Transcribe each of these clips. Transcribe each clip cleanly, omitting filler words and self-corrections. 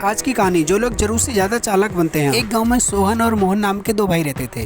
आज की कहानी, जो लोग जरूर से ज्यादा चालाक बनते हैं। एक गांव में सोहन और मोहन नाम के दो भाई रहते थे।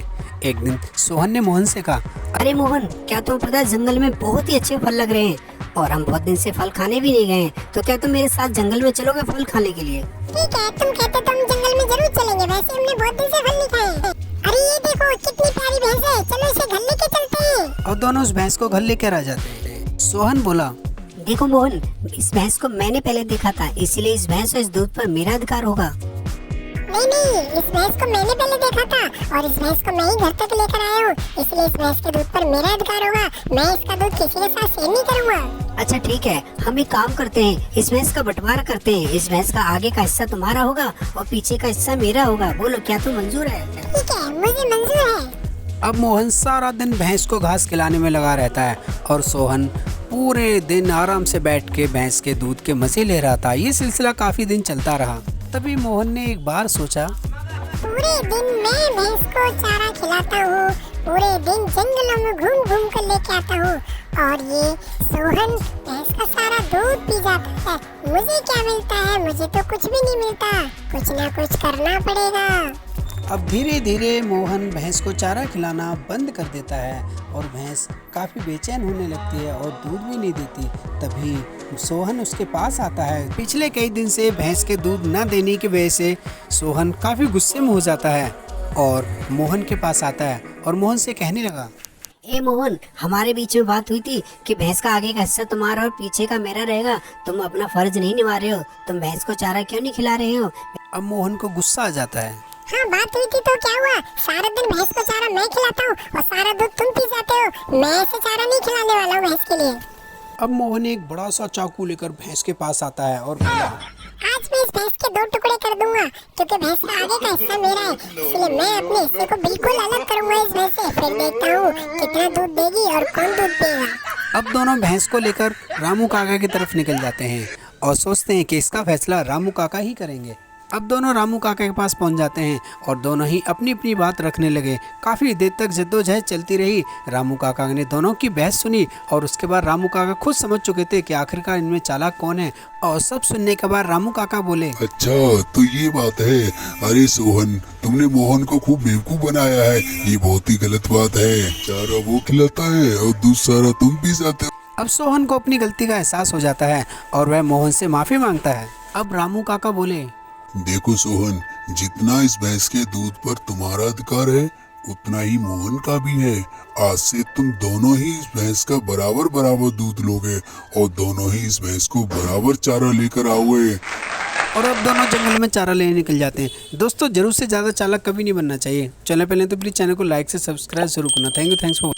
एक दिन सोहन ने मोहन से कहा, अरे मोहन, क्या तुम्हें पता है जंगल में बहुत ही अच्छे फल लग रहे हैं और हम बहुत दिन से फल खाने भी नहीं गए हैं, तो क्या तुम मेरे साथ जंगल में चलोगे फल खाने के लिए? ठीक है, तुम कहते तो हम जंगल में जरूर चलेंगे। वैसे हमने बहुत दिन से फल नहीं खाए। अरे ये देखो कितनी प्यारी भैंस है, चलो इसे घर लेके चलते हैं। और दोनों उस भैंस को घर लेकर आ जाते हैं। सोहन बोला, देखो मोहन, इस भैंस को मैंने पहले देखा था, इसलिए इस भैंस और इस दूध पर मेरा अधिकार होगा। नहीं, इस भैंस को मैंने पहले देखा था और इस भैंस को मैं ही घर तक लेकर आया हूँ, इसलिए इस भैंस के दूध पर मेरा अधिकार होगा। मैं इसका दूध किसी के साथ शेयर नहीं करूँगा। अच्छा ठीक है, हम एक काम करते हैं, इस भैंस का बंटवारा करते हैं। इस भैंस का आगे का हिस्सा तुम्हारा होगा और पीछे का हिस्सा मेरा होगा। बोलो, क्या तुम मंजूर है? ठीक है, मुझे मंजूर है। अब मोहन सारा दिन भैंस को घास खिलाने में लगा रहता है और सोहन पूरे दिन आराम से बैठ के भैंस के दूध के मजे ले रहा था। ये सिलसिला काफी दिन चलता रहा। तभी मोहन ने एक बार सोचा, पूरे दिन मैं भैंस को चारा खिलाता हूँ, पूरे दिन जंगलों में घूम घूम कर लेके आता हूँ और ये सोहन भैंस का सारा दूध पी जाता है। मुझे क्या मिलता है? मुझे तो कुछ भी नहीं मिलता। कुछ ना कुछ करना पड़ेगा। अब धीरे धीरे मोहन भैंस को चारा खिलाना बंद कर देता है और भैंस काफ़ी बेचैन होने लगती है और दूध भी नहीं देती। तभी सोहन उसके पास आता है। पिछले कई दिन से भैंस के दूध न देने की वजह से सोहन काफ़ी गुस्से में हो जाता है और मोहन के पास आता है और मोहन से कहने लगा, ए मोहन, हमारे बीच में बात हुई थी कि भैंस का आगे का हिस्सा तुम्हारा और पीछे का मेरा रहेगा। तुम अपना फर्ज नहीं निभा रहे हो। तुम भैंस को चारा क्यों नहीं खिला रहे हो? अब मोहन को गुस्सा आ जाता है। हाँ, बात हुई थी तो क्या हुआ? सारा दिन भैंस को चारा मैं खिलाता हूँ और सारा दूध तुम पी जाते हो। मैं ऐसे चारा नहीं खिलाने वाला हूँ भैंस के लिए। अब मोहन एक बड़ा सा चाकू लेकर भैंस के पास आता है और बोला, आज मैं इस भैंस के दो टुकड़े कर दूंगा, क्योंकि भैंस का आगे का हिस्सा मेरा है, इसलिए मैं अपने हिस्से को बिल्कुल अलग करूंगा इस भैंस से। फिर देखता हूँ कितना दूध देगी और कौन दूध देगा। अब दोनों भैंस को लेकर रामू काका की तरफ निकल जाते हैं और सोचते हैं कि इसका फैसला रामू काका ही करेंगे। अब दोनों रामू काका के पास पहुंच जाते हैं और दोनों ही अपनी अपनी बात रखने लगे। काफी देर तक जद्दोजहद चलती रही। रामू काका ने दोनों की बहस सुनी और उसके बाद रामू काका खुद समझ चुके थे कि आखिरकार इनमें चालाक कौन है। और सब सुनने के बाद रामू काका बोले, अच्छा तो ये बात है। अरे सोहन, तुमने मोहन को खूब बेवकूफ बनाया है। ये बहुत ही गलत बात है। चारा वो खिलाता है और दूध सारा तुम पी जाते हो। अब सोहन को अपनी गलती का एहसास हो जाता है और वह मोहन से माफी मांगता है। अब रामू काका बोले, देखो सोहन, जितना इस भैंस के दूध पर तुम्हारा अधिकार है उतना ही मोहन का भी है। आज से तुम दोनों ही इस भैंस का बराबर बराबर दूध लोगे और दोनों ही इस भैंस को बराबर चारा लेकर आओगे। और अब दोनों जंगल में चारा लेने निकल जाते हैं। दोस्तों, जरूर से ज्यादा चालाक कभी नहीं बनना चाहिए। चैनल पहले तो प्लीज चैनल को लाइक से सब्सक्राइब जरूर करना। Thanks for